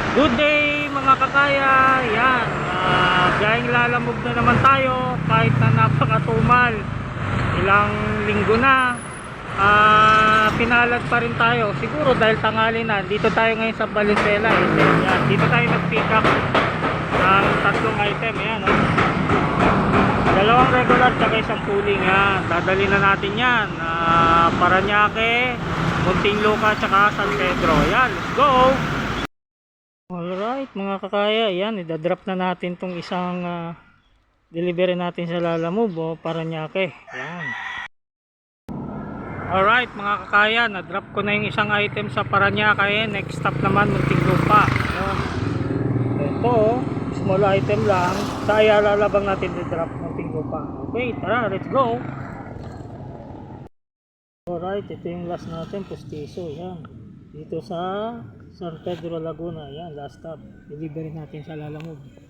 Good day mga kakaya. Yan, biyaheng lalamog na naman tayo kahit na napakatumal. Ilang linggo na, pinalad pa rin tayo. Siguro dahil tanghali na. Dito tayo ngayon sa Valenzuela. Yan, dito tayo nag-pick up ng tatlong item. Yan, oh. Dalawang regular tsaka isang pooling. Yan, dadali na natin yan. Parañaque, Muntinlupa tsaka San Pedro. Yan, let's go. Alright mga kakaya, yan, idadrop na natin tong isang delivery natin sa Lalamove o Parañaque. Yan. Alright mga kakaya, na-drop ko na yung isang item sa Parañaque. Next stop naman Muntinlupa. Yan. Ito, small item lang. Sa Ayala labang natin i-drop Muntinlupa. Okay, tara, let's go. Alright, ito yung last natin, Pustiso. Yan. Dito sa San Pedro Laguna. Yan, last stop. Delivery natin sa Lalamove.